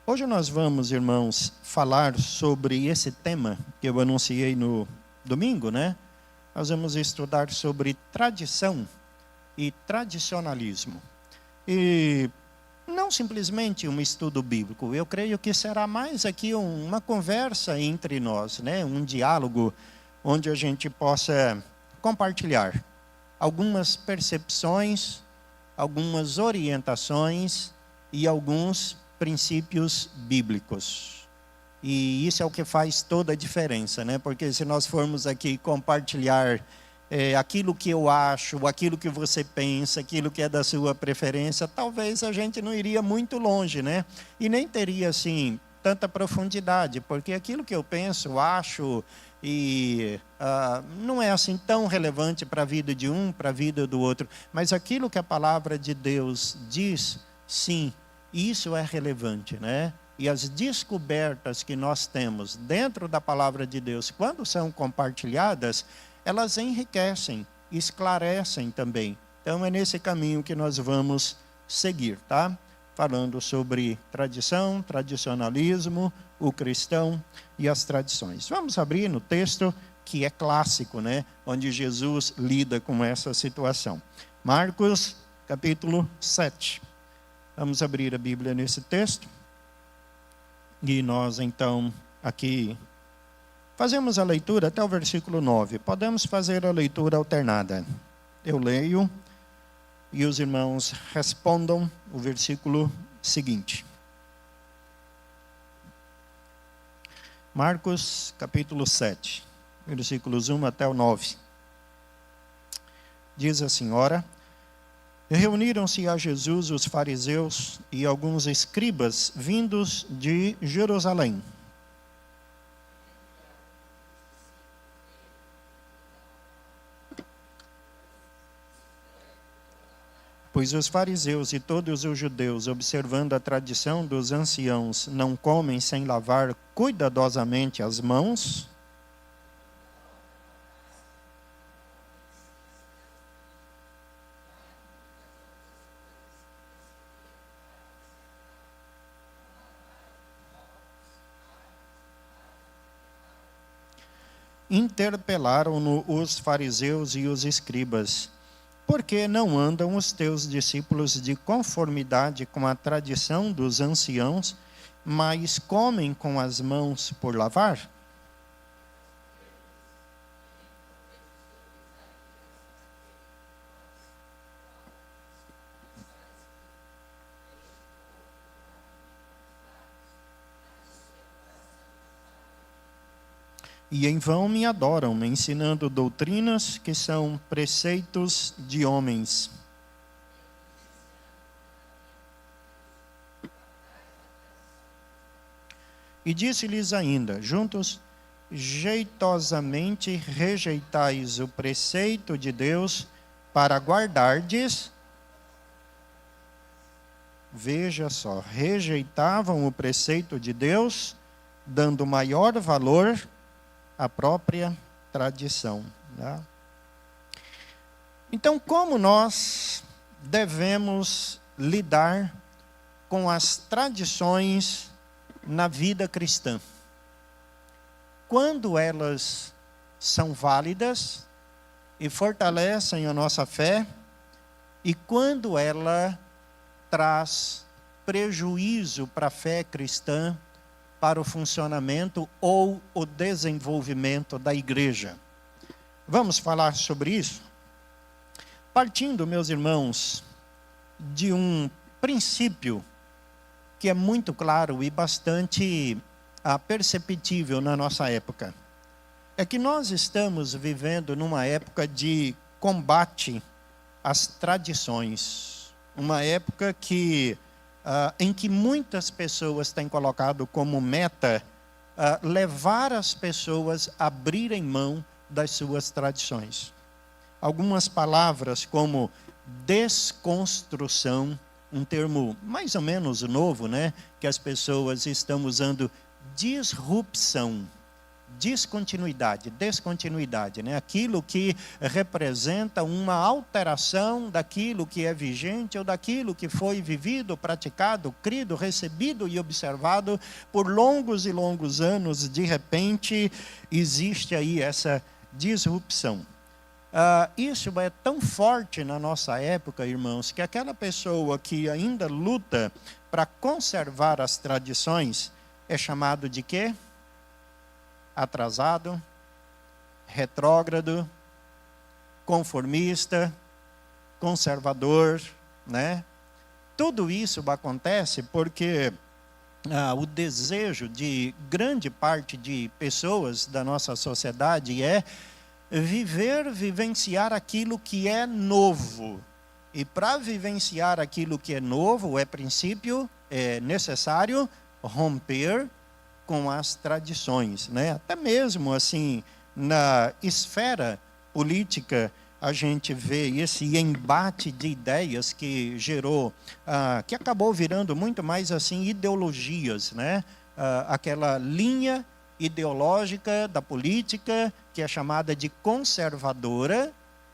Hoje nós vamos, irmãos, falar sobre esse tema que eu anunciei no domingo, né? Nós vamos estudar sobre tradição e tradicionalismo. E não simplesmente um estudo bíblico, eu creio que será mais aqui uma conversa entre nós, né? Um diálogo onde a gente possa compartilhar algumas percepções, algumas orientações e alguns princípios bíblicos. E isso é o que faz toda a diferença, né? Porque se nós formos aqui compartilhar aquilo que eu acho, aquilo que você pensa, aquilo que é da sua preferência, talvez a gente não iria muito longe, né? E nem teria, assim, tanta profundidade, porque aquilo que eu penso, acho, não é assim tão relevante para a vida de um, para a vida do outro. Mas aquilo que a palavra de Deus diz, sim, isso é relevante, né? E as descobertas que nós temos dentro da palavra de Deus, quando são compartilhadas, elas enriquecem, esclarecem também. Então é nesse caminho que nós vamos seguir, tá? Falando sobre tradição, tradicionalismo, o cristão e as tradições. Vamos abrir no texto que é clássico, né? Onde Jesus lida com essa situação. Marcos, capítulo 7. Vamos abrir a Bíblia nesse texto. E nós, então, aqui fazemos a leitura até o versículo 9. Podemos fazer a leitura alternada. Eu leio e os irmãos respondam o versículo seguinte. Marcos, capítulo 7, versículos 1 até o 9. Diz assim: Ora, reuniram-se a Jesus os fariseus e alguns escribas vindos de Jerusalém. Pois os fariseus e todos os judeus, observando a tradição dos anciãos, não comem sem lavar cuidadosamente as mãos. Interpelaram-no os fariseus e os escribas: por que não andam os teus discípulos de conformidade com a tradição dos anciãos, mas comem com as mãos por lavar? E em vão me adoram, me ensinando doutrinas que são preceitos de homens. E disse-lhes ainda: juntos, jeitosamente rejeitais o preceito de Deus para guardardes. Veja só, rejeitavam o preceito de Deus, dando maior valor à própria tradição. Né? Então, como nós devemos lidar com as tradições na vida cristã? Quando elas são válidas e fortalecem a nossa fé, e quando ela traz prejuízo para a fé cristã, para o funcionamento ou o desenvolvimento da igreja. Vamos falar sobre isso? Partindo, meus irmãos, de um princípio que é muito claro e bastante perceptível na nossa época. É que nós estamos vivendo numa época de combate às tradições. Uma época em que muitas pessoas têm colocado como meta levar as pessoas a abrirem mão das suas tradições. Algumas palavras como desconstrução, um termo mais ou menos novo, né? Que as pessoas estão usando, disrupção. descontinuidade, né? Aquilo que representa uma alteração daquilo que é vigente ou daquilo que foi vivido, praticado, crido, recebido e observado por longos e longos anos. De repente, existe aí essa disrupção. Isso é tão forte na nossa época, irmãos, que aquela pessoa que ainda luta para conservar as tradições é chamado de quê? Atrasado, retrógrado, conformista, conservador, né? Tudo isso acontece porque o desejo de grande parte de pessoas da nossa sociedade é vivenciar aquilo que é novo. E para vivenciar aquilo que é novo, é necessário romper com as tradições, né? Até mesmo assim, na esfera política, a gente vê esse embate de ideias que gerou, que acabou virando muito mais assim ideologias, né? Aquela linha ideológica da política que é chamada de conservadora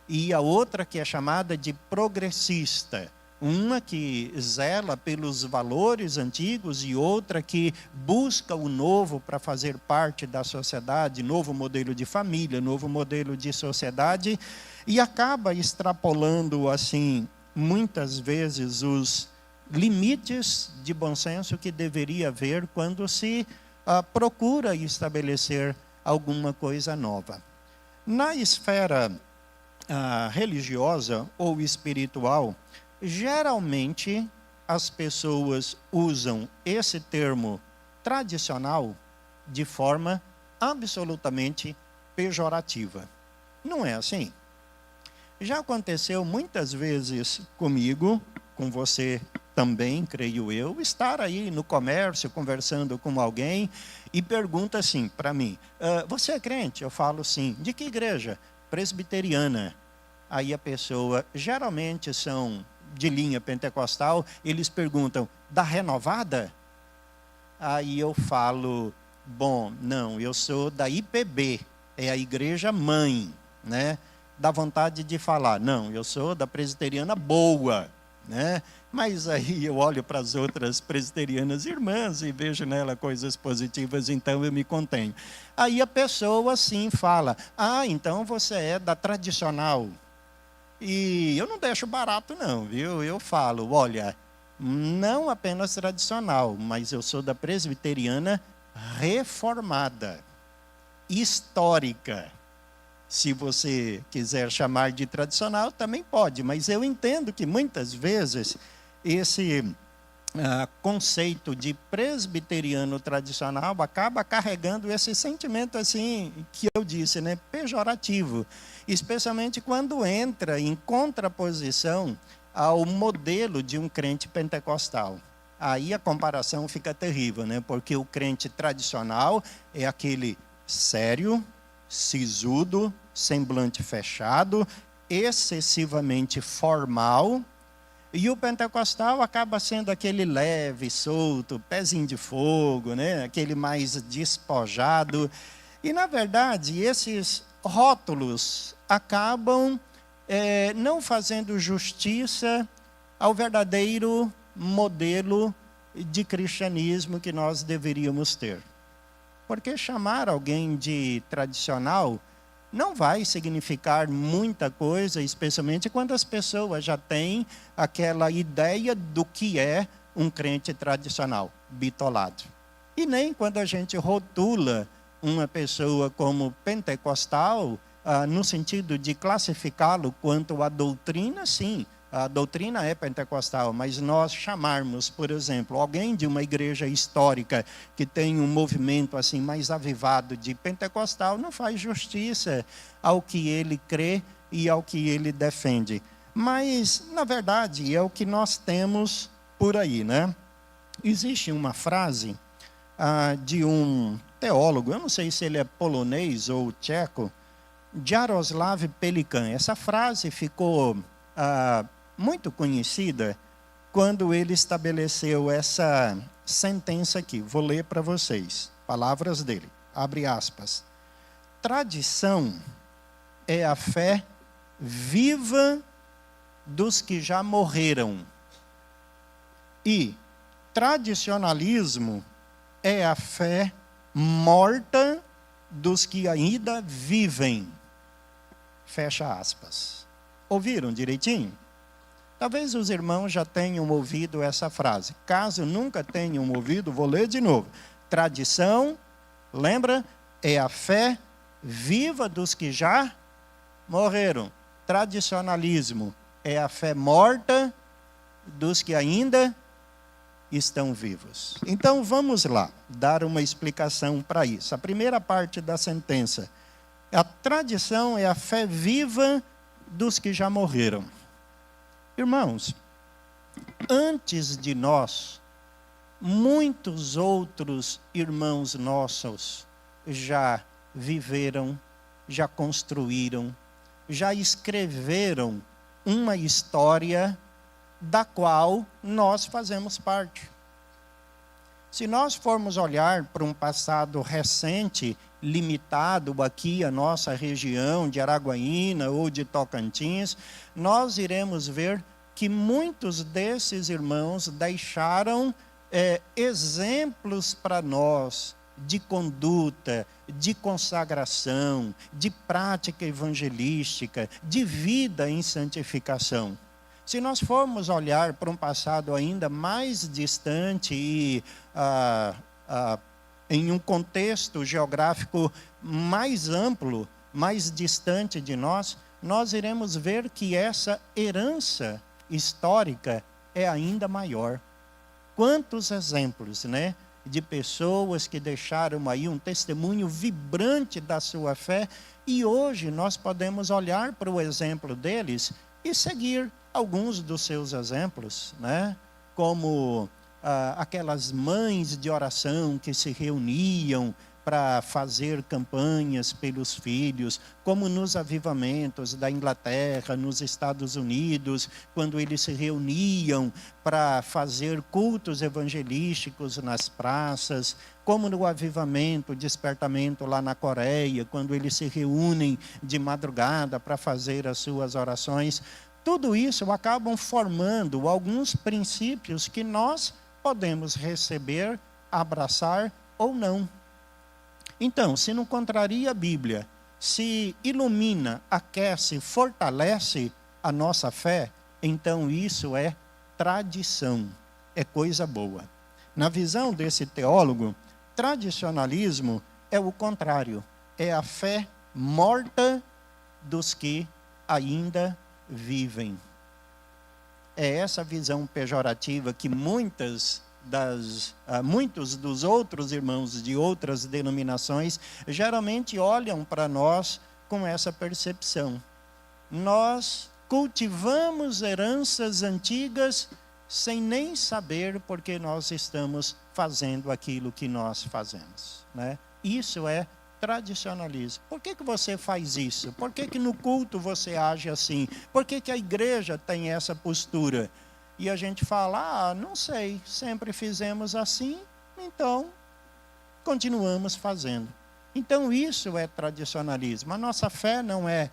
e a outra que é chamada de progressista. Uma que zela pelos valores antigos e outra que busca o novo para fazer parte da sociedade, novo modelo de família, novo modelo de sociedade, e acaba extrapolando, assim, muitas vezes os limites de bom senso que deveria haver quando se procura estabelecer alguma coisa nova. Na esfera religiosa ou espiritual, geralmente as pessoas usam esse termo tradicional de forma absolutamente pejorativa. Não é assim? Já aconteceu muitas vezes comigo, com você também, creio eu, estar aí no comércio conversando com alguém e pergunta assim para mim, você é crente? Eu falo sim. De que igreja? Presbiteriana. Aí a pessoa, geralmente são de linha pentecostal, eles perguntam, da renovada? Aí eu falo, bom, não, eu sou da IPB, é a igreja mãe, né? Dá vontade de falar, não, eu sou da presbiteriana boa, né? Mas aí eu olho para as outras presbiterianas irmãs e vejo nela coisas positivas, então eu me contenho. Aí a pessoa sim fala, então você é da tradicional. E eu não deixo barato não, viu? Eu falo, olha, não apenas tradicional, mas eu sou da presbiteriana reformada, histórica. Se você quiser chamar de tradicional, também pode, mas eu entendo que muitas vezes esse conceito de presbiteriano tradicional acaba carregando esse sentimento assim que eu disse, né, pejorativo, especialmente quando entra em contraposição ao modelo de um crente pentecostal. Aí a comparação fica terrível, né? Porque o crente tradicional é aquele sério, sisudo, semblante fechado, excessivamente formal, e o pentecostal acaba sendo aquele leve, solto, pezinho de fogo, né? Aquele mais despojado. E, na verdade, esses rótulos acabam não fazendo justiça ao verdadeiro modelo de cristianismo que nós deveríamos ter. Porque chamar alguém de tradicional não vai significar muita coisa, especialmente quando as pessoas já têm aquela ideia do que é um crente tradicional, bitolado. E nem quando a gente rotula uma pessoa como pentecostal, no sentido de classificá-lo quanto à doutrina, sim. A doutrina é pentecostal, mas nós chamarmos, por exemplo, alguém de uma igreja histórica que tem um movimento assim mais avivado de pentecostal, não faz justiça ao que ele crê e ao que ele defende. Mas, na verdade, é o que nós temos por aí, né? Existe uma frase de um teólogo, eu não sei se ele é polonês ou tcheco, Jaroslav Pelikan. Essa frase ficou muito conhecida quando ele estabeleceu essa sentença aqui. Vou ler para vocês, palavras dele, abre aspas. tradição é a fé viva dos que já morreram. E tradicionalismo é a fé morta dos que ainda vivem. Fecha aspas. Ouviram direitinho? Talvez os irmãos já tenham ouvido essa frase. Caso nunca tenham ouvido, vou ler de novo. Tradição, lembra? É a fé viva dos que já morreram. Tradicionalismo é a fé morta dos que ainda estão vivos. Então vamos lá, dar uma explicação para isso. A primeira parte da sentença. A tradição é a fé viva dos que já morreram. Irmãos, antes de nós, muitos outros irmãos nossos já viveram, já construíram, já escreveram uma história da qual nós fazemos parte. Se nós formos olhar para um passado recente, limitado aqui à nossa região de Araguaína ou de Tocantins, nós iremos ver que muitos desses irmãos deixaram exemplos para nós de conduta, de consagração, de prática evangelística, de vida em santificação. Se nós formos olhar para um passado ainda mais distante e em um contexto geográfico mais amplo, mais distante de nós, nós iremos ver que essa herança histórica é ainda maior. Quantos exemplos, né, de pessoas que deixaram aí um testemunho vibrante da sua fé, e hoje nós podemos olhar para o exemplo deles e seguir alguns dos seus exemplos, né? Como aquelas mães de oração que se reuniam para fazer campanhas pelos filhos, como nos avivamentos da Inglaterra, nos Estados Unidos, quando eles se reuniam para fazer cultos evangelísticos nas praças, como no avivamento, despertamento lá na Coreia, quando eles se reúnem de madrugada para fazer as suas orações. Tudo isso acabam formando alguns princípios que nós podemos receber, abraçar ou não. Então, se não contraria a Bíblia, se ilumina, aquece, fortalece a nossa fé, então isso é tradição, é coisa boa. Na visão desse teólogo, tradicionalismo é o contrário, é a fé morta dos que ainda vivem. É essa visão pejorativa que muitos dos outros irmãos de outras denominações geralmente olham para nós com essa percepção. Nós cultivamos heranças antigas sem nem saber porque nós estamos fazendo aquilo que nós fazemos, né? Isso é tradicionalismo. Por que você faz isso? Por que no culto você age assim? Por que a igreja tem essa postura? E a gente fala, não sei, sempre fizemos assim, então continuamos fazendo. Então isso é tradicionalismo. A nossa fé não é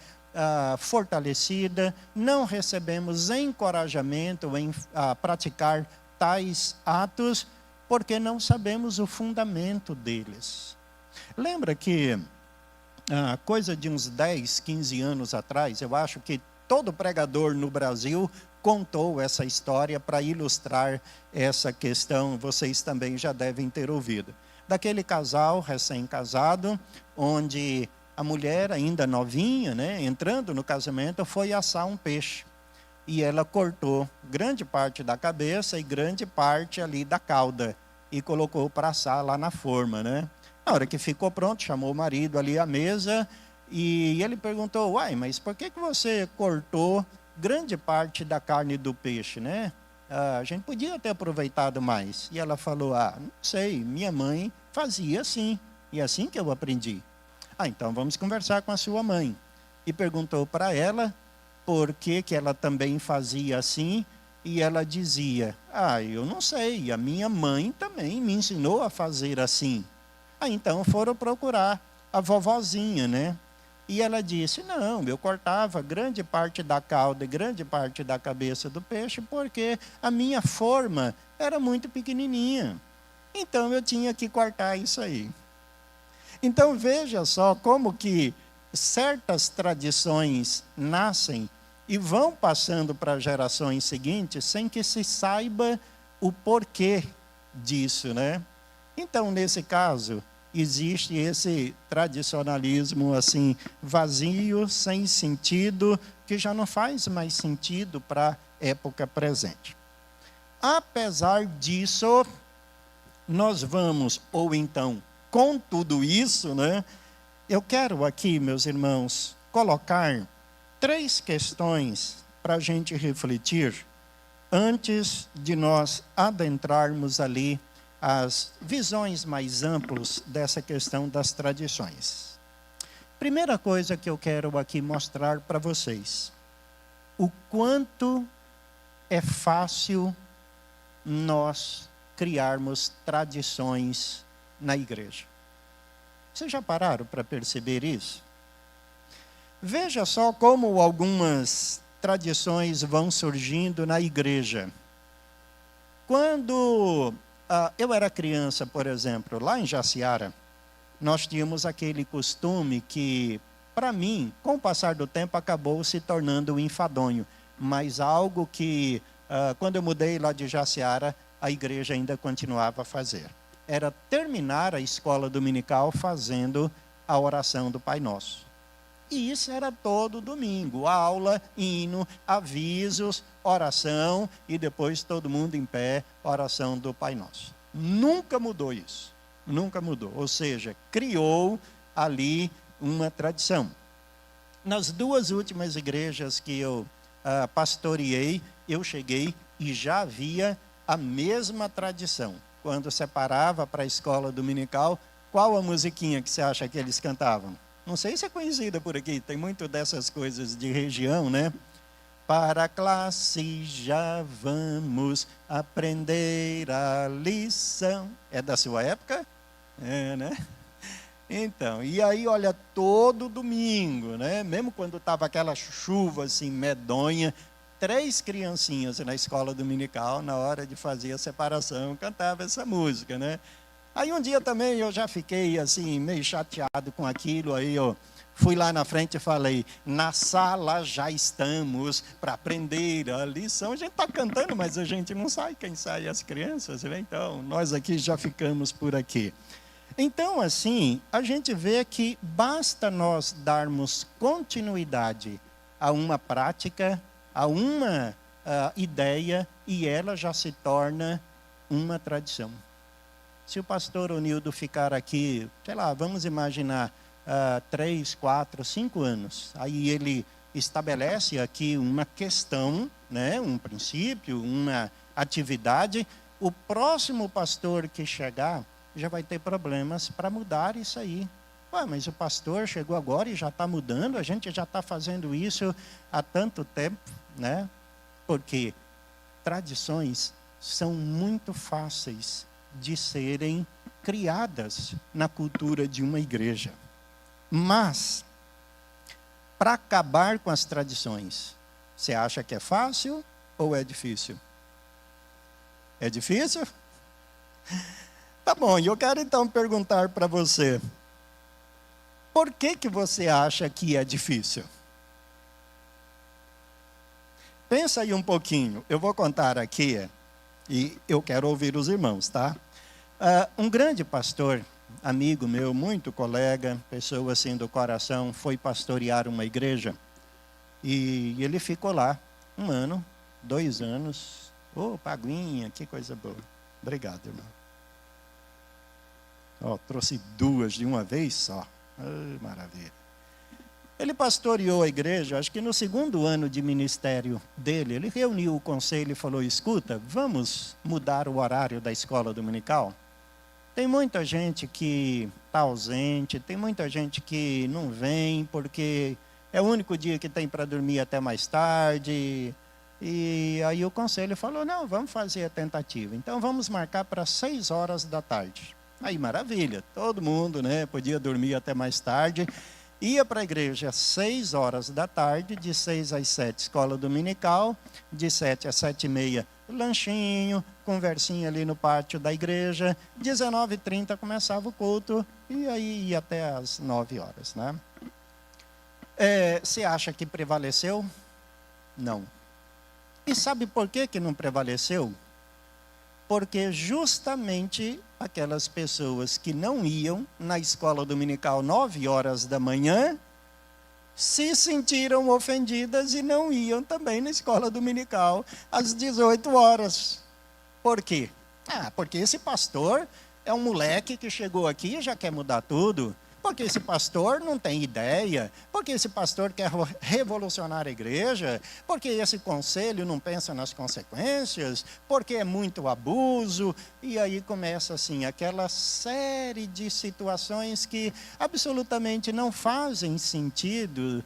fortalecida, não recebemos encorajamento em praticar tais atos, porque não sabemos o fundamento deles. Lembra que, coisa de uns 10, 15 anos atrás, eu acho que todo pregador no Brasil contou essa história para ilustrar essa questão, vocês também já devem ter ouvido. Daquele casal recém-casado, onde a mulher, ainda novinha, né, entrando no casamento, foi assar um peixe. E ela cortou grande parte da cabeça e grande parte ali da cauda, e colocou para assar lá na forma, né? Na hora que ficou pronto, chamou o marido ali à mesa, e ele perguntou, mas por que você cortou grande parte da carne do peixe, né? A gente podia ter aproveitado mais. E ela falou, não sei, minha mãe fazia assim, e é assim que eu aprendi. Então vamos conversar com a sua mãe. E perguntou para ela por que ela também fazia assim, e ela dizia, eu não sei, a minha mãe também me ensinou a fazer assim. Então foram procurar a vovozinha, né? E ela disse, não, eu cortava grande parte da cauda e grande parte da cabeça do peixe porque a minha forma era muito pequenininha. Então eu tinha que cortar isso aí. Então veja só como que certas tradições nascem e vão passando para gerações seguintes sem que se saiba o porquê disso, né? Então, nesse caso, existe esse tradicionalismo assim vazio, sem sentido, que já não faz mais sentido para a época presente. Apesar disso, nós vamos, ou então, com tudo isso, né? Eu quero aqui, meus irmãos, colocar 3 questões para a gente refletir antes de nós adentrarmos ali as visões mais amplas dessa questão das tradições. Primeira coisa que eu quero aqui mostrar para vocês, o quanto é fácil nós criarmos tradições na igreja. Vocês já pararam para perceber isso? Veja só como algumas tradições vão surgindo na igreja. Quando eu era criança, por exemplo, lá em Jaciara, nós tínhamos aquele costume que, para mim, com o passar do tempo, acabou se tornando enfadonho. Mas algo que, quando eu mudei lá de Jaciara, a igreja ainda continuava a fazer. Era terminar a escola dominical fazendo a oração do Pai Nosso. E isso era todo domingo, aula, hino, avisos, oração e depois todo mundo em pé, oração do Pai Nosso. Nunca mudou isso, nunca mudou. Ou seja, criou ali uma tradição. Nas 2 últimas igrejas que eu pastoreei, eu cheguei e já havia a mesma tradição. Quando separava para a escola dominical, qual a musiquinha que você acha que eles cantavam? Não sei se é conhecida por aqui, tem muito dessas coisas de região, né? Para a classe já vamos aprender a lição. É da sua época? É, né? Então, e aí, olha, todo domingo, né? Mesmo quando estava aquela chuva assim medonha, 3 criancinhas na escola dominical, na hora de fazer a separação, cantavam essa música, né? Aí um dia também eu já fiquei assim, meio chateado com aquilo, aí eu fui lá na frente e falei, na sala já estamos para aprender a lição. A gente está cantando, mas a gente não sai, quem sai é as crianças, né? Então, nós aqui já ficamos por aqui. Então, assim, a gente vê que basta nós darmos continuidade a uma prática, a uma ideia, e ela já se torna uma tradição. Se o pastor Onildo ficar aqui, sei lá, vamos imaginar, 3, 4, 5 anos, aí ele estabelece aqui uma questão, né, um princípio, uma atividade, o próximo pastor que chegar já vai ter problemas para mudar isso aí. Ué, mas o pastor chegou agora e já está mudando, a gente já está fazendo isso há tanto tempo, né? Porque tradições são muito fáceis de serem criadas na cultura de uma igreja. Mas, para acabar com as tradições, você acha que é fácil ou é difícil? É difícil? Tá bom, e eu quero então perguntar para você, por que você acha que é difícil? Pensa aí um pouquinho, eu vou contar aqui, e eu quero ouvir os irmãos, tá? Um grande pastor, amigo meu, muito colega, pessoa assim do coração, foi pastorear uma igreja. E ele ficou lá 1 ano, 2 anos. Ô, Paguinha, que coisa boa. Obrigado, irmão. Trouxe 2 de uma vez só. Maravilha. Ele pastoreou a igreja, acho que no 2º ano de ministério dele, ele reuniu o conselho e falou, escuta, vamos mudar o horário da escola dominical? Tem muita gente que está ausente, tem muita gente que não vem porque é o único dia que tem para dormir até mais tarde. E aí o conselho falou, não, vamos fazer a tentativa. Então vamos marcar para 6 horas da tarde. Aí, maravilha, todo mundo, né, podia dormir até mais tarde. Ia para a igreja às 6 horas da tarde, de 6 às 7, escola dominical, de 7 às 7h30, lanchinho, conversinha ali no pátio da igreja, 19h30 começava o culto, e aí ia até às 9 horas, né? Você acha que prevaleceu? Não. E sabe por que não prevaleceu? Porque justamente aquelas pessoas que não iam na escola dominical 9 horas da manhã, se sentiram ofendidas e não iam também na escola dominical às 18 horas. Por quê? Porque esse pastor é um moleque que chegou aqui e já quer mudar tudo. Porque esse pastor não tem ideia, porque esse pastor quer revolucionar a igreja, porque esse conselho não pensa nas consequências, porque é muito abuso, e aí começa assim, aquela série de situações que absolutamente não fazem sentido,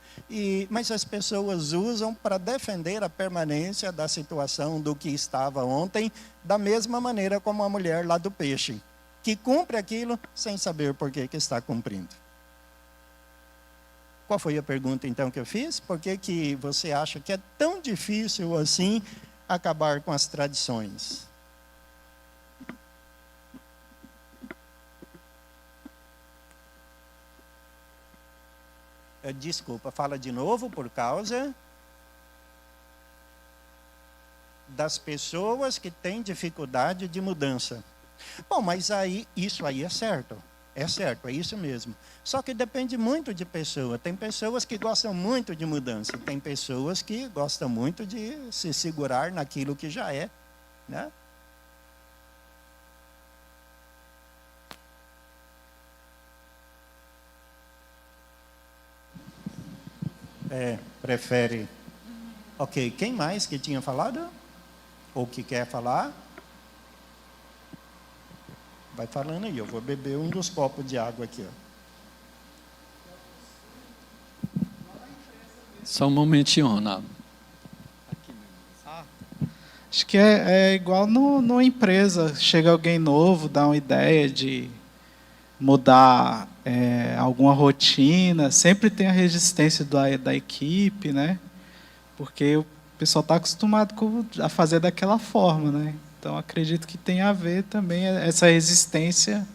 mas as pessoas usam para defender a permanência da situação do que estava ontem, da mesma maneira como a mulher lá do peixe, que cumpre aquilo sem saber por que está cumprindo. Qual foi a pergunta então que eu fiz? Por que você acha que é tão difícil assim acabar com as tradições? Desculpa, fala de novo. Por causa das pessoas que têm dificuldade de mudança. Bom, mas isso aí é certo. É certo, é isso mesmo. Só que depende muito de pessoa. Tem pessoas que gostam muito de mudança. Tem pessoas que gostam muito de se segurar naquilo que já é, né? Prefere. Ok, quem mais que tinha falado? Ou que quer falar? Vai falando aí, eu vou beber um dos copos de água aqui. Ó. Só um momentinho, Ronaldo. Acho que é igual numa empresa. Chega alguém novo, dá uma ideia de mudar alguma rotina. Sempre tem a resistência da equipe, né? Porque o pessoal está acostumado a fazer daquela forma, né? Então, acredito que tem a ver também, essa resistência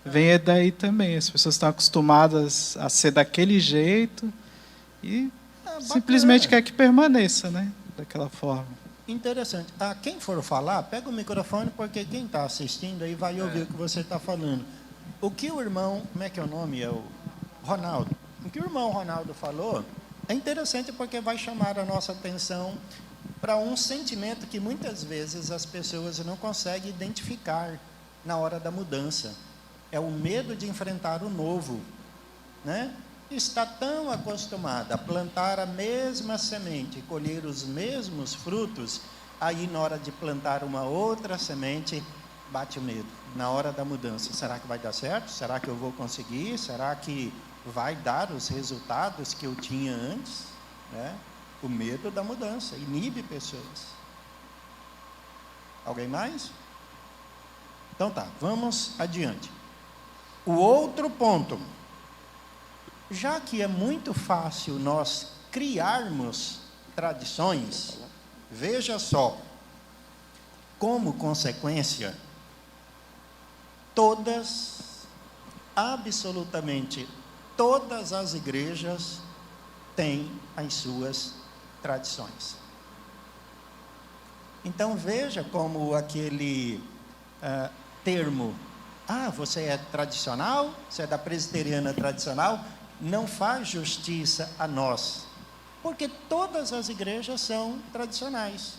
vem daí também. As pessoas estão acostumadas a ser daquele jeito e simplesmente quer que permaneça, né? Daquela forma. Interessante. Quem for falar, pega o microfone, porque quem está assistindo aí vai ouvir o que você está falando. O que o irmão, como é que é o nome? É o Ronaldo. O que o irmão Ronaldo falou é interessante porque vai chamar a nossa atenção para um sentimento que muitas vezes as pessoas não conseguem identificar na hora da mudança. É o medo de enfrentar o novo, né? Está tão acostumada a plantar a mesma semente, colher os mesmos frutos, aí na hora de plantar uma outra semente, bate o medo. Na hora da mudança, será que vai dar certo? Será que eu vou conseguir? Será que vai dar os resultados que eu tinha antes? Né? O medo da mudança inibe pessoas. Alguém mais? Então tá, vamos adiante. O outro ponto. Já que é muito fácil nós criarmos tradições, veja só, como consequência, absolutamente todas as igrejas têm as suas tradições. Então veja como aquele termo, você é tradicional, você é da presbiteriana tradicional, não faz justiça a nós, porque todas as igrejas são tradicionais.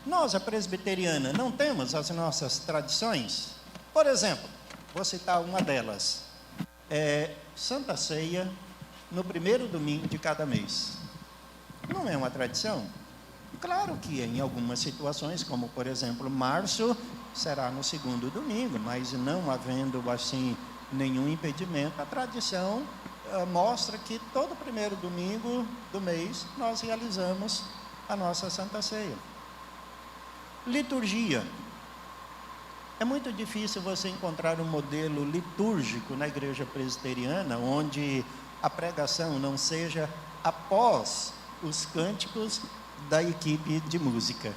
Nós, a presbiteriana, não temos as nossas tradições? Por exemplo, vou citar uma delas, Santa Ceia no primeiro domingo de cada mês. Não é uma tradição? Claro que em algumas situações, como por exemplo, março, será no segundo domingo, mas não havendo assim nenhum impedimento, a tradição mostra que todo primeiro domingo do mês nós realizamos a nossa Santa Ceia. Liturgia. É muito difícil você encontrar um modelo litúrgico na igreja presbiteriana onde a pregação não seja após os cânticos da equipe de música,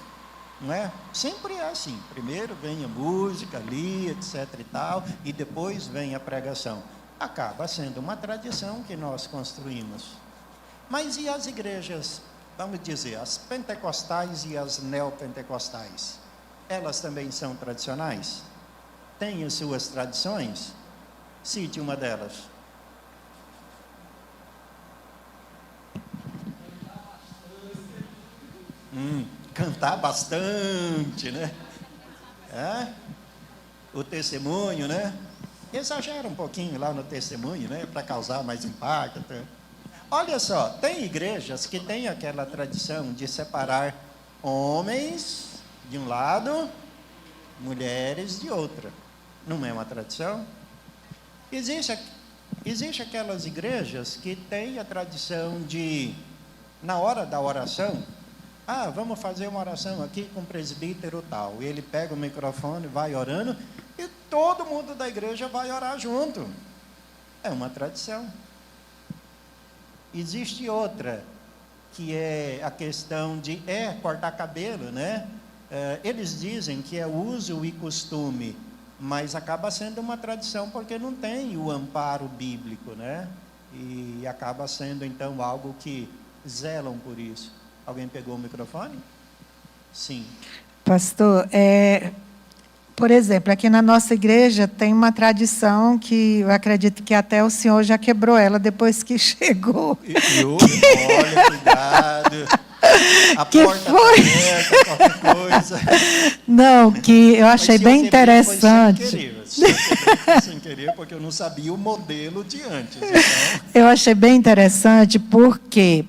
não é? Sempre é assim, primeiro vem a música ali, etc e tal, e depois vem a pregação. Acaba sendo uma tradição que nós construímos. Mas e as igrejas, vamos dizer, as pentecostais e as neopentecostais? Elas também são tradicionais? Têm as suas tradições? Cite uma delas. Cantar bastante, né? O testemunho, né? Exagera um pouquinho lá no testemunho, né? Para causar mais impacto. Olha só, tem igrejas que têm aquela tradição de separar homens de um lado, mulheres de outra. Não é uma tradição? Existe aquelas igrejas que têm a tradição de, na hora da oração, vamos fazer uma oração aqui com o presbítero tal. E ele pega o microfone, vai orando, e todo mundo da igreja vai orar junto. É uma tradição. Existe outra, que é a questão de cortar cabelo, né? Eles dizem que é uso e costume, mas acaba sendo uma tradição porque não tem o amparo bíblico, né? E acaba sendo então algo que zelam por isso. Alguém pegou o microfone? Sim. Pastor, por exemplo, aqui na nossa igreja tem uma tradição que eu acredito que até o senhor já quebrou ela depois que chegou. Olha, cuidado. A que porta foi? Aberta, qualquer coisa. Não, que eu achei bem interessante. Foi sem querer, porque eu não sabia o modelo de antes. Então... Eu achei bem interessante porque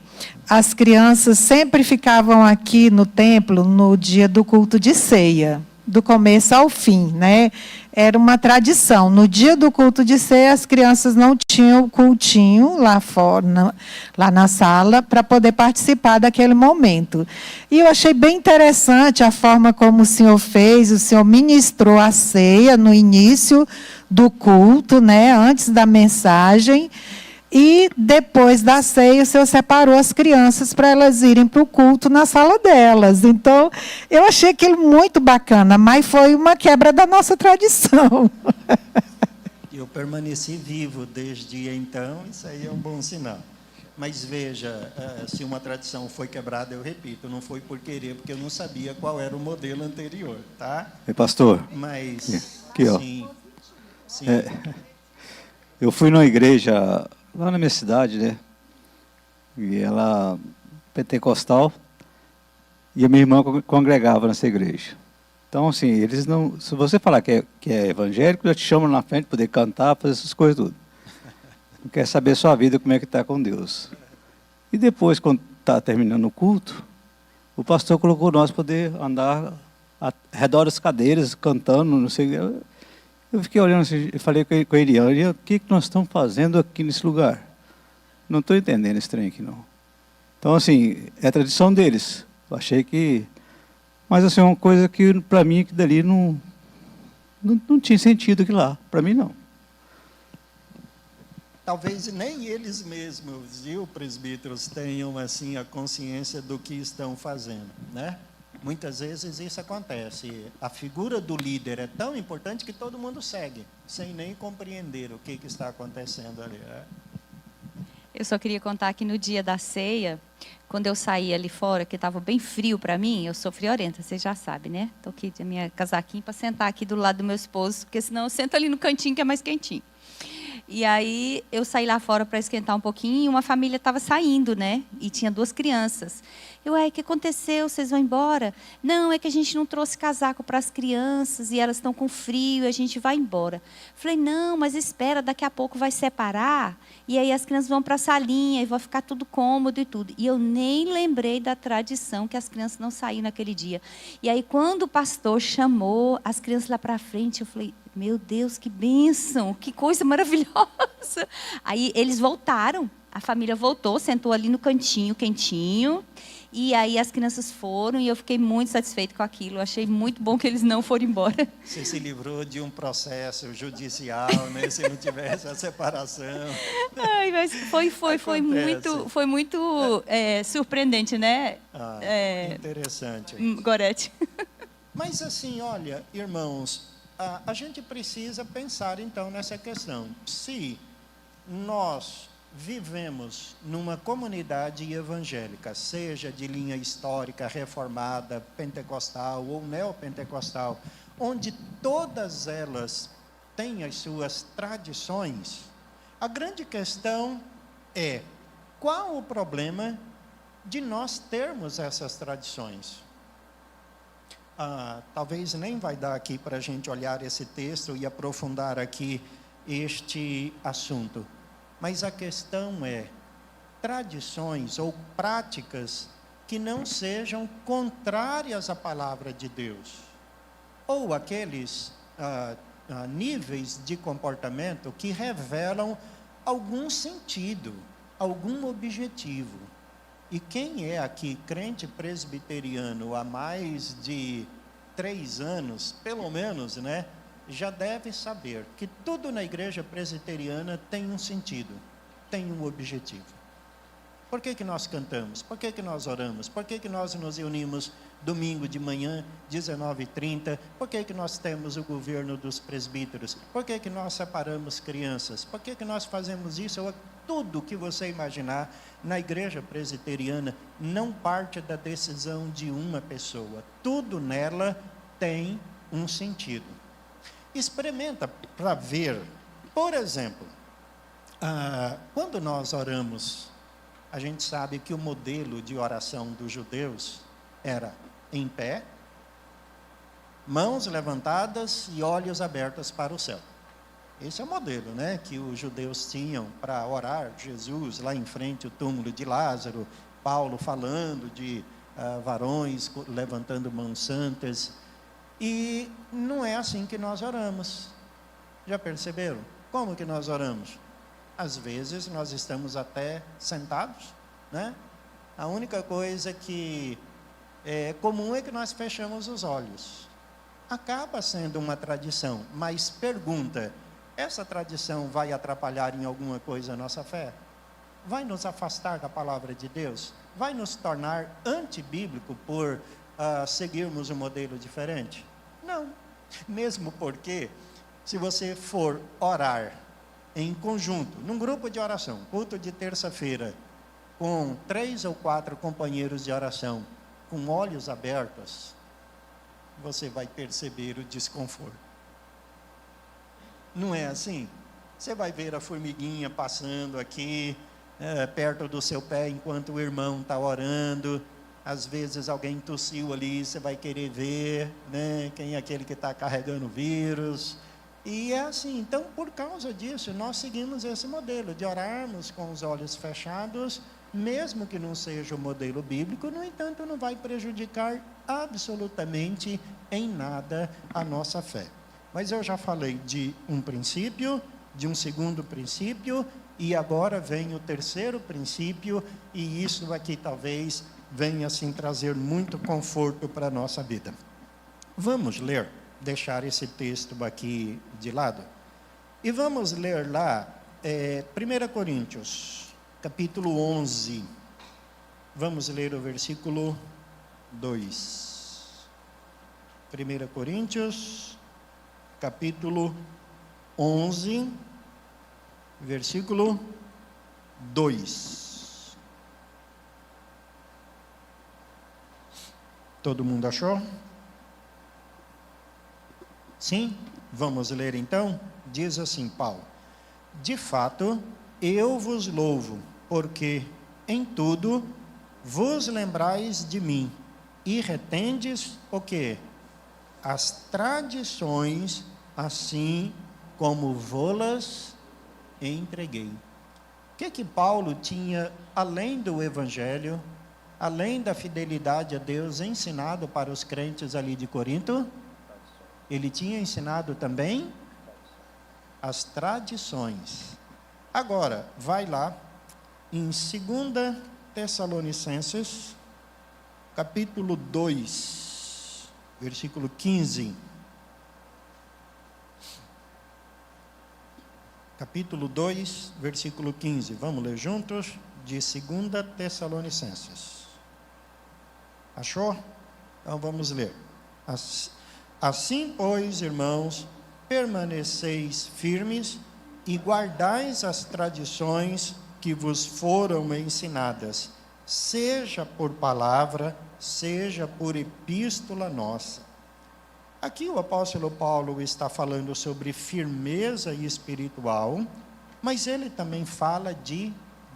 as crianças sempre ficavam aqui no templo no dia do culto de ceia, do começo ao fim, né? Era uma tradição. No dia do culto de ceia, as crianças não tinham o cultinho lá fora, lá na sala, para poder participar daquele momento. E eu achei bem interessante a forma como o senhor fez. O senhor ministrou a ceia no início do culto, né? Antes da mensagem. E depois da ceia, o senhor separou as crianças para elas irem para o culto na sala delas. Então, eu achei aquilo muito bacana, mas foi uma quebra da nossa tradição. Eu permaneci vivo desde então, isso aí é um bom sinal. Mas veja, se uma tradição foi quebrada, eu repito, não foi por querer, porque eu não sabia qual era o modelo anterior, tá? Pastor. Mas, aqui, ó. Sim. Eu fui numa igreja lá na minha cidade, né? E ela pentecostal, e a minha irmã congregava nessa igreja. Então, assim, eles não... Se você falar que é evangélico, já te chamam na frente para poder cantar, fazer essas coisas tudo. Não quer saber a sua vida, como é que está com Deus. E depois, quando está terminando o culto, o pastor colocou nós para poder andar ao redor das cadeiras, cantando, não sei... Eu fiquei olhando assim, eu falei com a Eliane, o que nós estamos fazendo aqui nesse lugar? Não estou entendendo esse trem aqui, não. Então, assim, é a tradição deles. Eu achei que... Mas, assim, uma coisa que, para mim, que dali não tinha sentido aqui lá. Para mim, não. Talvez nem eles mesmos, viu, presbíteros, tenham, assim, a consciência do que estão fazendo, né? Muitas vezes isso acontece. A figura do líder é tão importante que todo mundo segue, sem nem compreender o que está acontecendo ali. Eu só queria contar que no dia da ceia, quando eu saí ali fora, que estava bem frio para mim, eu sou friorenta, vocês já sabem, né? Estou aqui de minha casaquinha para sentar aqui do lado do meu esposo, porque senão eu sento ali no cantinho que é mais quentinho. E aí eu saí lá fora para esquentar um pouquinho e uma família estava saindo, né? E tinha 2 crianças. O que aconteceu? Vocês vão embora? Não, é que a gente não trouxe casaco para as crianças e elas estão com frio e a gente vai embora. Falei, não, mas espera, daqui a pouco vai separar e aí as crianças vão para a salinha e vai ficar tudo cômodo e tudo. E eu nem lembrei da tradição que as crianças não saíram naquele dia. E aí quando o pastor chamou as crianças lá para frente, eu falei, meu Deus, que bênção, que coisa maravilhosa. Aí eles voltaram, a família voltou, sentou ali no cantinho, quentinho. E aí as crianças foram e eu fiquei muito satisfeita com aquilo. Achei muito bom que eles não foram embora. Você se livrou de um processo judicial, né? Se não tivesse a separação. Ai, mas foi muito surpreendente, né, Interessante. Gorete? Mas assim, olha, irmãos, a gente precisa pensar então nessa questão. Se nós vivemos numa comunidade evangélica, seja de linha histórica, reformada, pentecostal ou neopentecostal, onde todas elas têm as suas tradições, a grande questão é: qual o problema de nós termos essas tradições? Talvez nem vai dar aqui para a gente olhar esse texto e aprofundar aqui este assunto. Mas a questão é tradições ou práticas que não sejam contrárias à palavra de Deus. Ou aqueles níveis de comportamento que revelam algum sentido, algum objetivo. E quem é aqui crente presbiteriano há mais de 3 anos, pelo menos, né? Já deve saber que tudo na igreja presbiteriana tem um sentido, tem um objetivo. Por que nós cantamos? Por que nós oramos? Por que nós nos reunimos domingo de manhã, 19h30? Por que nós temos o governo dos presbíteros? Por que nós separamos crianças? Por que nós fazemos isso? Tudo que você imaginar na igreja presbiteriana não parte da decisão de uma pessoa. Tudo nela tem um sentido. Experimenta para ver, por exemplo, quando nós oramos, a gente sabe que o modelo de oração dos judeus era em pé, mãos levantadas e olhos abertos para o céu. Esse é o modelo, né, que os judeus tinham para orar. Jesus lá em frente ao túmulo de Lázaro, Paulo falando de varões levantando mãos santas. E não é assim que nós oramos. Já perceberam? Como que nós oramos? Às vezes nós estamos até sentados, né? A única coisa que é comum é que nós fechamos os olhos. Acaba sendo uma tradição, mas pergunta: essa tradição vai atrapalhar em alguma coisa a nossa fé? Vai nos afastar da palavra de Deus? Vai nos tornar antibíblico por seguirmos um modelo diferente? Não. Mesmo porque, se você for orar em conjunto, num grupo de oração, culto de terça-feira, com 3 ou 4 companheiros de oração, com olhos abertos, você vai perceber o desconforto. Não é assim? Você vai ver a formiguinha passando aqui, perto do seu pé, enquanto o irmão está orando. Às vezes alguém tossiu ali, você vai querer ver, né, quem é aquele que está carregando o vírus. E é assim. Então, por causa disso, nós seguimos esse modelo de orarmos com os olhos fechados, mesmo que não seja o modelo bíblico. No entanto, não vai prejudicar absolutamente em nada a nossa fé. Mas eu já falei de um princípio, de um segundo princípio, e agora vem o terceiro princípio, e isso aqui talvez venha assim trazer muito conforto para a nossa vida. Vamos ler, deixar esse texto aqui de lado, e vamos ler lá 1 Coríntios, capítulo 11, vamos ler o versículo 2. 1 Coríntios, capítulo 11, versículo 2. Todo mundo achou? Sim? Vamos ler então? Diz assim Paulo: de fato, eu vos louvo, porque em tudo vos lembrais de mim, e retendes o quê? As tradições, assim como vô-las entreguei. O que Paulo tinha, além do Evangelho, além da fidelidade a Deus, ensinado para os crentes ali de Corinto? Ele tinha ensinado também as tradições. Agora, vai lá em 2 Tessalonicenses, capítulo 2, versículo 15. Capítulo 2, versículo 15. Vamos ler juntos? De 2 Tessalonicenses. Achou? Então vamos ler. Assim, pois, irmãos, permaneceis firmes e guardais as tradições que vos foram ensinadas, seja por palavra, seja por epístola nossa. Aqui o apóstolo Paulo está falando sobre firmeza espiritual, mas ele também fala de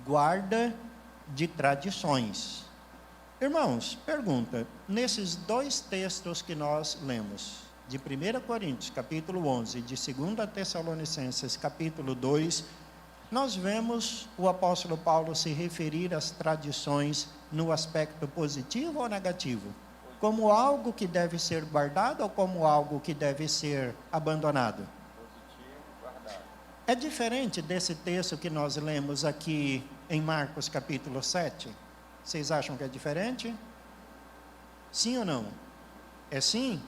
guarda de tradições. Irmãos, pergunta, nesses dois textos que nós lemos, de 1 Coríntios, capítulo 11, de 2 Tessalonicenses, capítulo 2, nós vemos o apóstolo Paulo se referir às tradições no aspecto positivo ou negativo? Como algo que deve ser guardado ou como algo que deve ser abandonado? Positivo, guardado. É diferente desse texto que nós lemos aqui em Marcos capítulo 7? Vocês acham que é diferente? Sim ou não? É sim?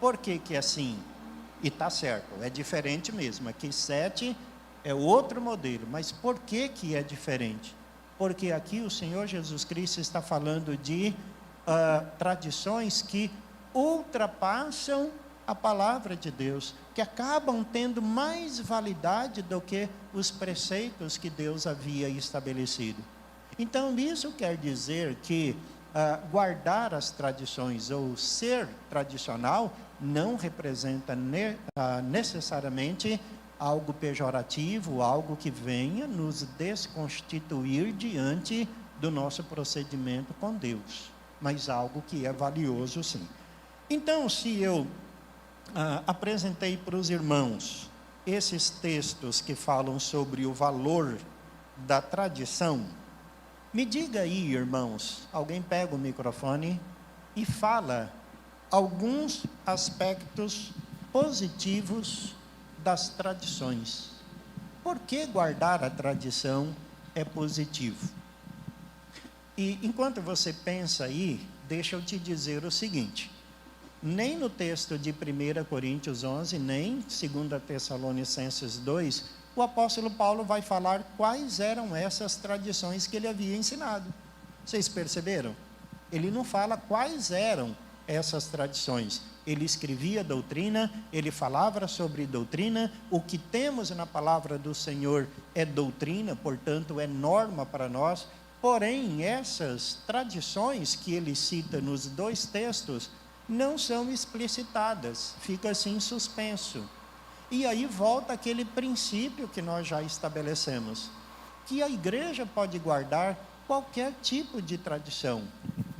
Por que que é sim? E está certo, é diferente mesmo. Aqui 7 é outro modelo, mas por que que é diferente? Porque aqui o Senhor Jesus Cristo está falando de tradições que ultrapassam a palavra de Deus, que acabam tendo mais validade do que os preceitos que Deus havia estabelecido. Então, isso quer dizer que guardar as tradições ou ser tradicional não representa necessariamente algo pejorativo, algo que venha nos desconstituir diante do nosso procedimento com Deus, mas algo que é valioso sim. Então, se eu apresentei para os irmãos esses textos que falam sobre o valor da tradição, me diga aí, irmãos, alguém pega o microfone e fala alguns aspectos positivos das tradições. Por que guardar a tradição é positivo? E enquanto você pensa aí, deixa eu te dizer o seguinte: nem no texto de 1 Coríntios 11, nem 2 Tessalonicenses 2, o apóstolo Paulo vai falar quais eram essas tradições que ele havia ensinado. Vocês perceberam? Ele não fala quais eram essas tradições. Ele escrevia doutrina, ele falava sobre doutrina. O que temos na palavra do Senhor é doutrina, portanto é norma para nós. Porém, essas tradições que ele cita nos dois textos não são explicitadas, fica assim suspenso. E aí volta aquele princípio que nós já estabelecemos, que a igreja pode guardar qualquer tipo de tradição,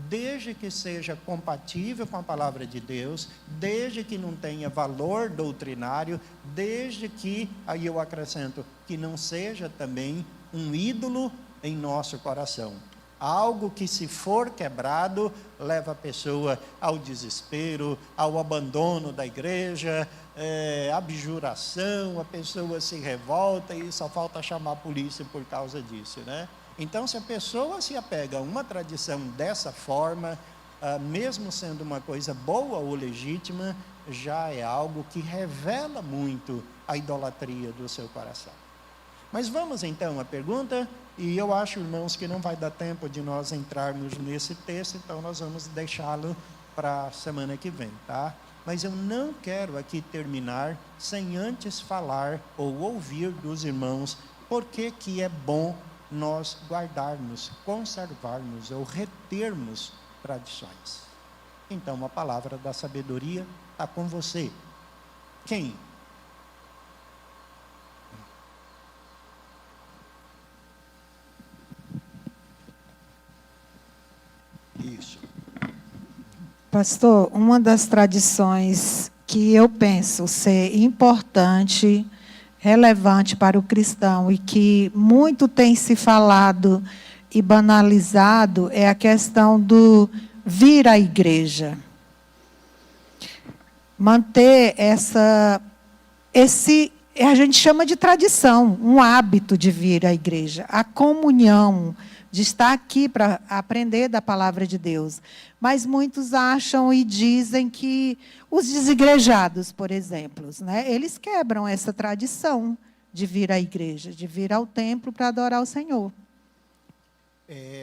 desde que seja compatível com a palavra de Deus, desde que não tenha valor doutrinário, desde que, aí eu acrescento, que não seja também um ídolo em nosso coração. Algo que, se for quebrado, leva a pessoa ao desespero, ao abandono da igreja, abjuração, a pessoa se revolta e só falta chamar a polícia por causa disso, né? Então, se a pessoa se apega a uma tradição dessa forma, mesmo sendo uma coisa boa ou legítima, já é algo que revela muito a idolatria do seu coração. Mas vamos então à pergunta, e eu acho, irmãos, que não vai dar tempo de nós entrarmos nesse texto, então nós vamos deixá-lo para a semana que vem, tá? Mas eu não quero aqui terminar sem antes falar ou ouvir dos irmãos por que é bom nós guardarmos, conservarmos ou retermos tradições. Então, a palavra da sabedoria está com você. Quem? Isso. Pastor, uma das tradições que eu penso ser importante, relevante para o cristão e que muito tem se falado e banalizado é a questão do vir à igreja. Manter a gente chama de tradição, um hábito de vir à igreja, a comunhão, de estar aqui para aprender da palavra de Deus. Mas muitos acham e dizem que os desigrejados, por exemplo, né, eles quebram essa tradição de vir à igreja, de vir ao templo para adorar o Senhor.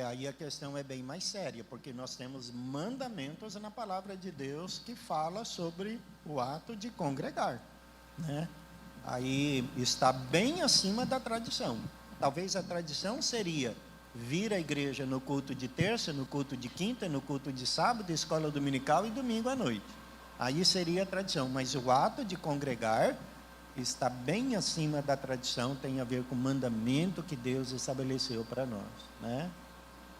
Aí a questão é bem mais séria, porque nós temos mandamentos na palavra de Deus que fala sobre o ato de congregar, né? Aí está bem acima da tradição. Talvez a tradição seria vir à igreja no culto de terça, no culto de quinta, no culto de sábado, escola dominical e domingo à noite. Aí seria a tradição, mas o ato de congregar está bem acima da tradição, tem a ver com o mandamento que Deus estabeleceu para nós, né?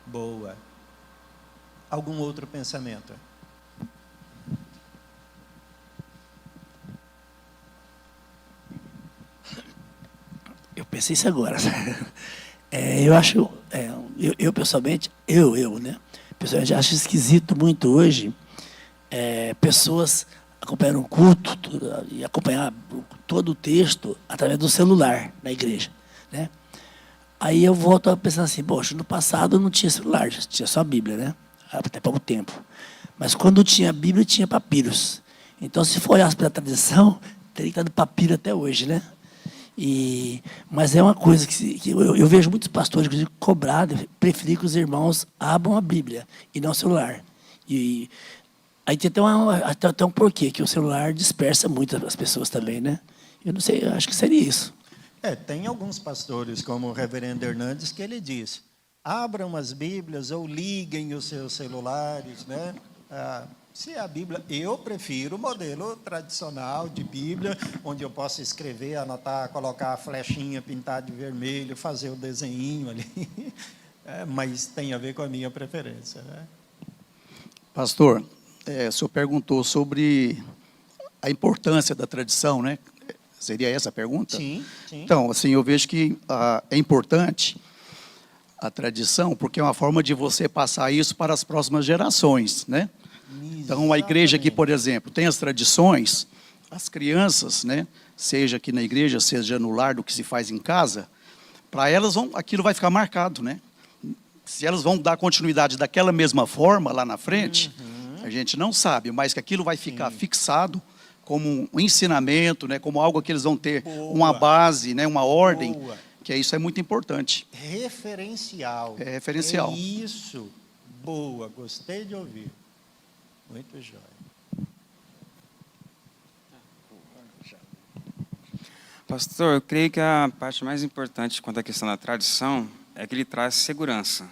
Boa. Algum outro pensamento? Eu pensei isso agora. Eu acho, eu pessoalmente, né? Pessoalmente acho esquisito muito hoje pessoas acompanhar um culto e acompanhar todo o texto através do celular na igreja, né? Aí eu volto a pensar assim, poxa, no passado não tinha celular, tinha só a Bíblia, né? Até pouco tempo. Mas quando tinha a Bíblia, tinha papiros. Então, se for olhar pela tradição, teria que estar no papiro até hoje, né? Mas é uma coisa que eu vejo muitos pastores, inclusive, cobrar, preferir que os irmãos abram a Bíblia e não o celular. E aí tem até um porquê, que o celular dispersa muito as pessoas também, né? Eu não sei, eu acho que seria isso. Tem alguns pastores, como o reverendo Hernandes, que ele diz, abram as Bíblias ou liguem os seus celulares, né? Se a Bíblia, eu prefiro o modelo tradicional de Bíblia, onde eu posso escrever, anotar, colocar a flechinha pintada de vermelho, fazer o desenhinho ali, mas tem a ver com a minha preferência, né? Pastor, o senhor perguntou sobre a importância da tradição, né? Seria essa a pergunta? Sim, sim. Então, assim, eu vejo que é importante a tradição, porque é uma forma de você passar isso para as próximas gerações, né? Então, a igreja aqui, por exemplo, tem as tradições, as crianças, né? Seja aqui na igreja, seja no lar, do que se faz em casa, para elas aquilo vai ficar marcado, né? Se elas vão dar continuidade daquela mesma forma lá na frente, a gente não sabe, mas que aquilo vai ficar fixado como um ensinamento, né, como algo que eles vão ter uma base, né, uma ordem, que isso é muito importante. Referencial. É referencial. É isso. Boa, gostei de ouvir. Muito jóia. Pastor, eu creio que a parte mais importante quanto à questão da tradição é que ele traz segurança.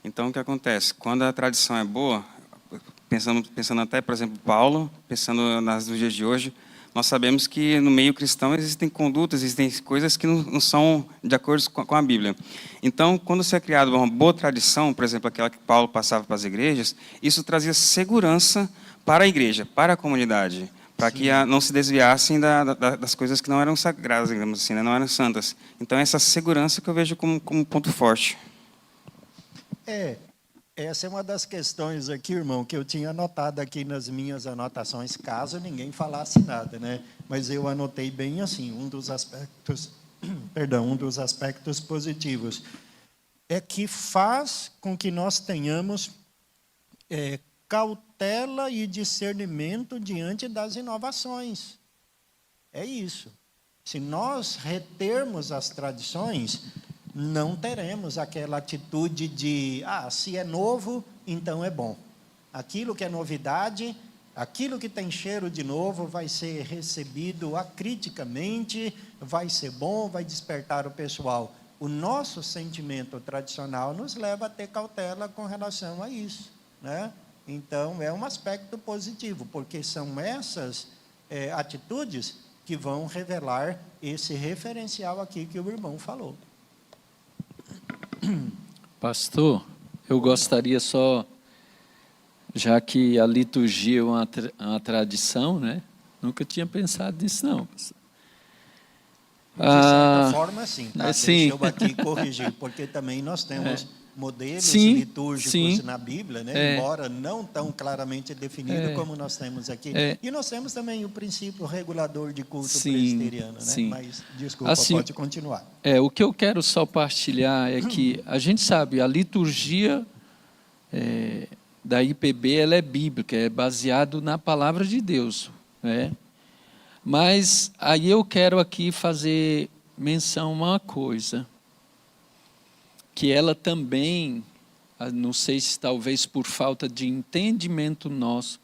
Então, o que acontece? Quando a tradição é boa, pensando até, por exemplo, Paulo, pensando nas dos dias de hoje, nós sabemos que no meio cristão existem condutas, existem coisas que não são de acordo com a Bíblia. Então, quando se é criada uma boa tradição, por exemplo, aquela que Paulo passava para as igrejas, isso trazia segurança para a igreja, para a comunidade, para que não se desviassem das coisas que não eram sagradas, digamos assim, né? Não eram santas. Então, essa segurança que eu vejo como ponto forte. Essa é uma das questões aqui, irmão, que eu tinha anotado aqui nas minhas anotações, caso ninguém falasse nada, né? Mas eu anotei bem assim, um dos aspectos positivos é que faz com que nós tenhamos cautela e discernimento diante das inovações. É isso. Se nós retermos as tradições, não teremos aquela atitude de, se é novo, então é bom. Aquilo que é novidade, aquilo que tem cheiro de novo, vai ser recebido acriticamente, vai ser bom, vai despertar o pessoal. O nosso sentimento tradicional nos leva a ter cautela com relação a isso, né? Então, é um aspecto positivo, porque são essas atitudes que vão revelar esse referencial aqui que o irmão falou. Pastor, eu gostaria só, já que a liturgia é uma tradição, né? Nunca tinha pensado nisso, não. De certa forma, sim. Tá? Deixa eu aqui corrigir, porque também nós temos modelos Sim, litúrgicos sim. na Bíblia, né? Embora não tão claramente definido como nós temos aqui. E nós temos também o princípio regulador de culto presbiteriano, né? Sim. Mas, desculpa, Assim, pode continuar. O que eu quero só partilhar é que a gente sabe, a liturgia da IPB ela é bíblica, é baseado na palavra de Deus, né? Mas aí eu quero aqui fazer menção a uma coisa, que ela também, não sei se talvez por falta de entendimento nosso,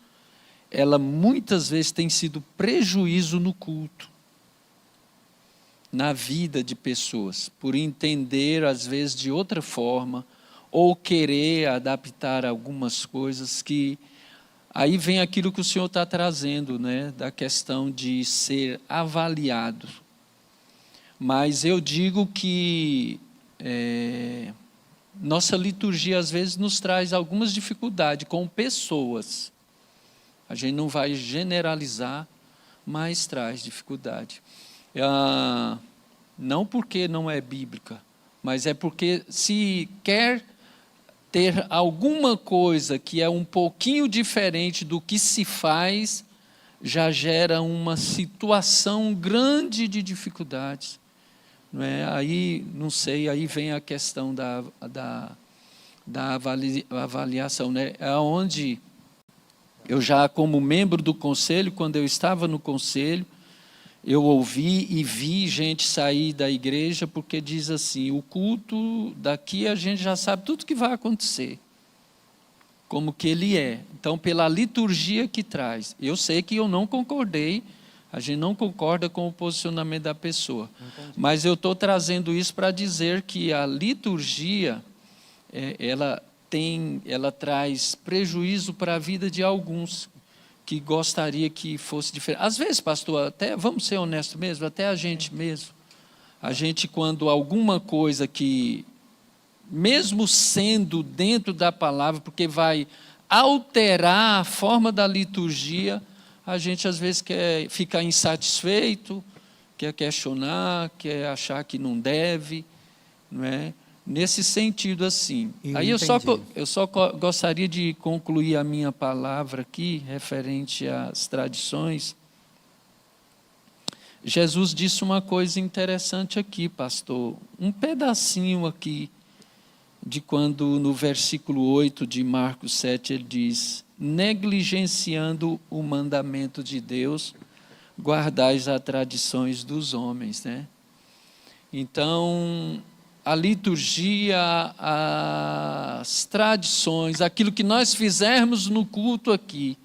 ela muitas vezes tem sido prejuízo no culto, na vida de pessoas, por entender às vezes de outra forma, ou querer adaptar algumas coisas que... Aí vem aquilo que o senhor está trazendo, né, da questão de ser avaliado. Mas eu digo que nossa liturgia, às vezes, nos traz algumas dificuldades com pessoas. A gente não vai generalizar, mas traz dificuldade. Não porque não é bíblica, mas é porque se quer ter alguma coisa que é um pouquinho diferente do que se faz, já gera uma situação grande de dificuldades. Não é? Aí, não sei, aí vem a questão da avaliação, né? É onde eu já, como membro do conselho, quando eu estava no conselho, eu ouvi e vi gente sair da igreja porque diz assim, o culto daqui a gente já sabe tudo que vai acontecer, como que ele é. Então, pela liturgia que traz, eu sei que eu não concordei, a gente não concorda com o posicionamento da pessoa, mas eu estou trazendo isso para dizer que a liturgia, ela traz prejuízo para a vida de alguns, que gostaria que fosse diferente. Às vezes, pastor, até, vamos ser honestos mesmo, até a gente mesmo, a gente quando alguma coisa que, mesmo sendo dentro da palavra, porque vai alterar a forma da liturgia, a gente às vezes quer ficar insatisfeito, quer questionar, quer achar que não deve, não é? Nesse sentido assim. Aí eu só gostaria de concluir a minha palavra aqui, referente às tradições. Jesus disse uma coisa interessante aqui, pastor, um pedacinho aqui, de quando no versículo 8 de Marcos 7, ele diz, negligenciando o mandamento de Deus, guardais as tradições dos homens, né? Então, a liturgia, as tradições, aquilo que nós fizermos no culto aqui,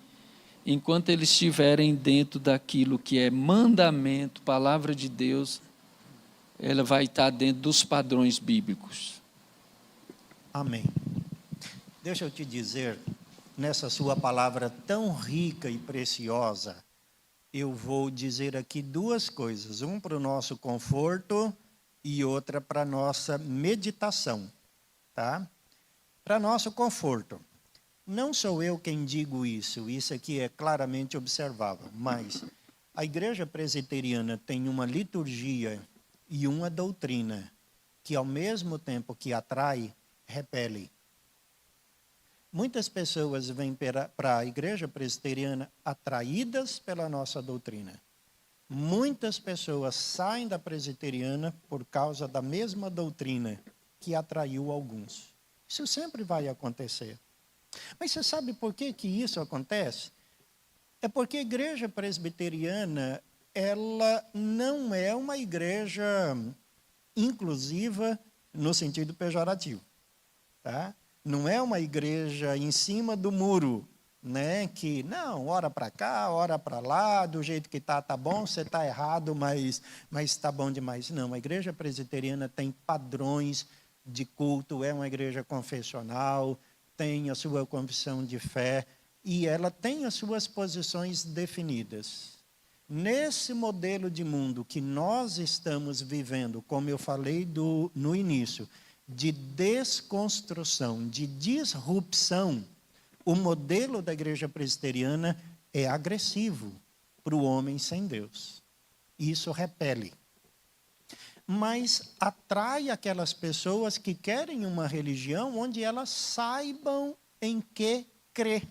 enquanto eles estiverem dentro daquilo que é mandamento, palavra de Deus, ela vai estar dentro dos padrões bíblicos. Amém. Deixa eu te dizer, nessa sua palavra tão rica e preciosa, eu vou dizer aqui duas coisas, um para o nosso conforto e outra para a nossa meditação, tá? Para nosso conforto. Não sou eu quem digo isso aqui é claramente observável, mas a igreja presbiteriana tem uma liturgia e uma doutrina que, ao mesmo tempo que atrai, repele. Muitas pessoas vêm para a igreja presbiteriana atraídas pela nossa doutrina. Muitas pessoas saem da presbiteriana por causa da mesma doutrina que atraiu alguns. Isso sempre vai acontecer. Mas você sabe por que isso acontece? É porque a igreja presbiteriana, ela não é uma igreja inclusiva no sentido pejorativo. Tá? Não é uma igreja em cima do muro, né? Que, não, ora para cá, ora para lá, do jeito que tá bom, você está errado, mas está bom demais. Não, a igreja presbiteriana tem padrões de culto, é uma igreja confessional, tem a sua confissão de fé, e ela tem as suas posições definidas. Nesse modelo de mundo que nós estamos vivendo, como eu falei no início, de desconstrução, de disrupção, o modelo da igreja presbiteriana é agressivo para o homem sem Deus. Isso repele. mas atrai aquelas pessoas que querem uma religião onde elas saibam em que crer.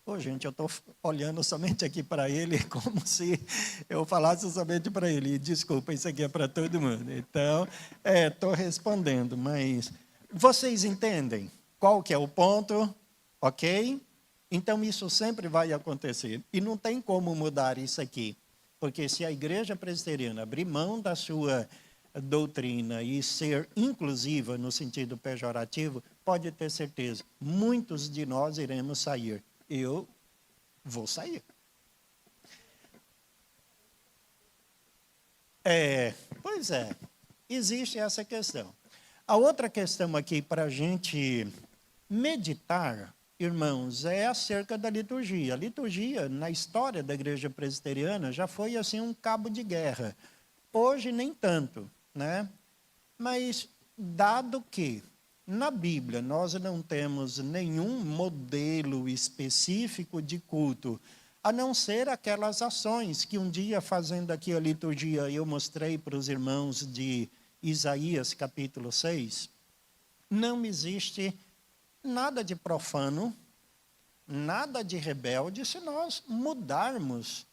Ô, gente, eu estou olhando somente aqui para ele, como se eu falasse somente para ele. Desculpa, isso aqui é para todo mundo. Então, estou respondendo, mas vocês entendem qual que é o ponto? Ok? Então, isso sempre vai acontecer. E não tem como mudar isso aqui. Porque se a igreja presbiteriana abrir mão da sua doutrina e ser inclusiva no sentido pejorativo, pode ter certeza, muitos de nós iremos sair. Eu vou sair. Pois é, existe essa questão. A outra questão aqui para a gente meditar, irmãos, é acerca da liturgia. A liturgia, na história da igreja presbiteriana, já foi assim um cabo de guerra. Hoje, nem tanto, né? Mas, dado que na Bíblia nós não temos nenhum modelo específico de culto, a não ser aquelas ações que um dia, fazendo aqui a liturgia, eu mostrei para os irmãos de Isaías, capítulo 6, não existe nada de profano, nada de rebelde, se nós mudarmos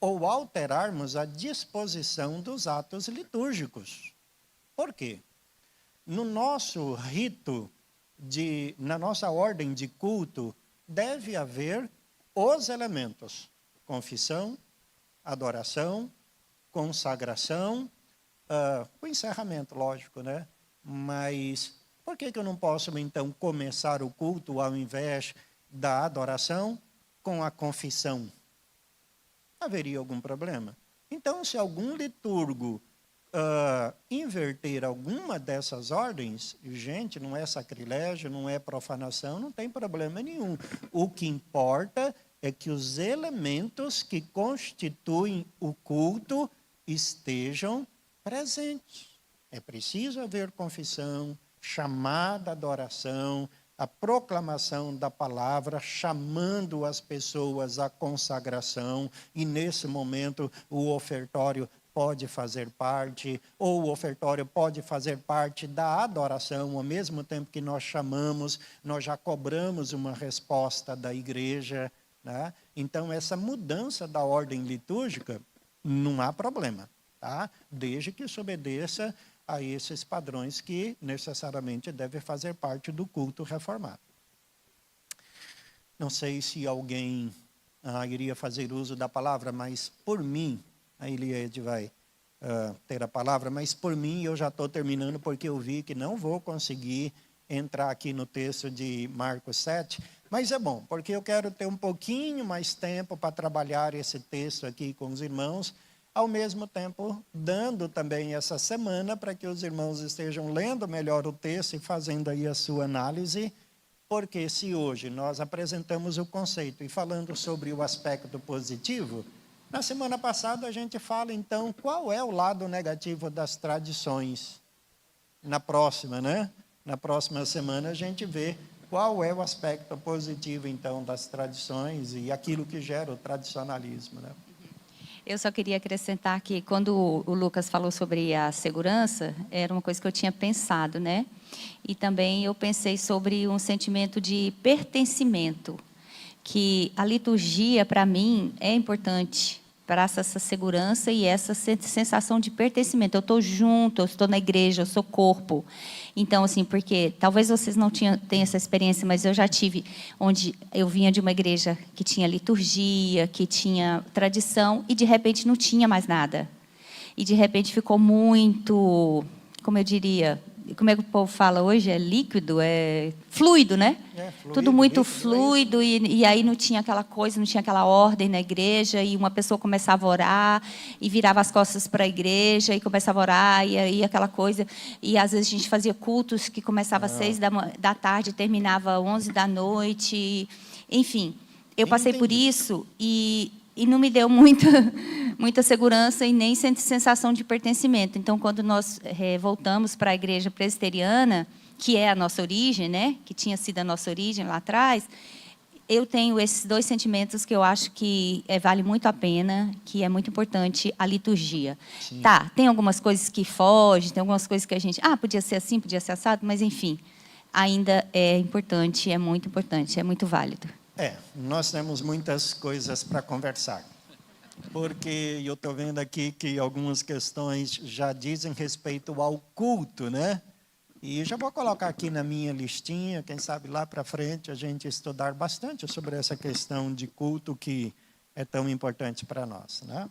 ou alterarmos a disposição dos atos litúrgicos. Por quê? No nosso rito, na nossa ordem de culto, deve haver os elementos: confissão, adoração, consagração, o encerramento, lógico, né? Mas por que eu não posso, então, começar o culto ao invés da adoração com a confissão? Haveria algum problema? Então, se algum liturgo inverter alguma dessas ordens, gente, não é sacrilégio, não é profanação, não tem problema nenhum. O que importa é que os elementos que constituem o culto estejam presentes. É preciso haver confissão, chamada adoração, a proclamação da palavra, chamando as pessoas à consagração, e nesse momento o ofertório pode fazer parte, ou o ofertório pode fazer parte da adoração. Ao mesmo tempo que nós chamamos, nós já cobramos uma resposta da igreja, né? Então, essa mudança da ordem litúrgica, não há problema, tá? Desde que se obedeça a esses padrões que necessariamente devem fazer parte do culto reformado. Não sei se alguém iria fazer uso da palavra, mas por mim, a Eliade vai ter a palavra, mas por mim eu já estou terminando, porque eu vi que não vou conseguir entrar aqui no texto de Marcos 7, mas é bom, porque eu quero ter um pouquinho mais tempo para trabalhar esse texto aqui com os irmãos, ao mesmo tempo dando também essa semana para que os irmãos estejam lendo melhor o texto e fazendo aí a sua análise, porque se hoje nós apresentamos o conceito e falando sobre o aspecto positivo, na semana passada a gente fala então qual é o lado negativo das tradições. Na próxima, né? Na próxima semana a gente vê qual é o aspecto positivo então das tradições e aquilo que gera o tradicionalismo, né? Eu só queria acrescentar que quando o Lucas falou sobre a segurança, era uma coisa que eu tinha pensado, né? E também eu pensei sobre um sentimento de pertencimento, que a liturgia, para mim, é importante para essa segurança e essa sensação de pertencimento. Eu estou junto, eu estou na igreja, eu sou corpo. Então, assim, porque talvez vocês não tenham essa experiência, mas eu já tive, onde eu vinha de uma igreja que tinha liturgia, que tinha tradição, e de repente não tinha mais nada. E de repente ficou muito, como eu diria, como é que o povo fala hoje? É líquido, é fluido, né? Fluido, tudo muito fluido, e aí não tinha aquela coisa, não tinha aquela ordem na igreja, e uma pessoa começava a orar, e virava as costas para a igreja, e começava a orar, e aí aquela coisa. E às vezes a gente fazia cultos que começava às 6 da tarde, terminava às 11 da noite. Enfim, eu passei por isso, e não me deu muita segurança e nem sensação de pertencimento. Então, quando nós voltamos para a igreja presbiteriana, que é a nossa origem, né? Que tinha sido a nossa origem lá atrás, eu tenho esses dois sentimentos que eu acho que vale muito a pena, que é muito importante a liturgia. Sim. Tá, tem algumas coisas que fogem, tem algumas coisas que a gente... podia ser assim, podia ser assado, mas enfim, ainda é importante, é muito válido. Nós temos muitas coisas para conversar. Porque eu estou vendo aqui que algumas questões já dizem respeito ao culto, né? E já vou colocar aqui na minha listinha, quem sabe lá para frente a gente estudar bastante sobre essa questão de culto que é tão importante para nós, né?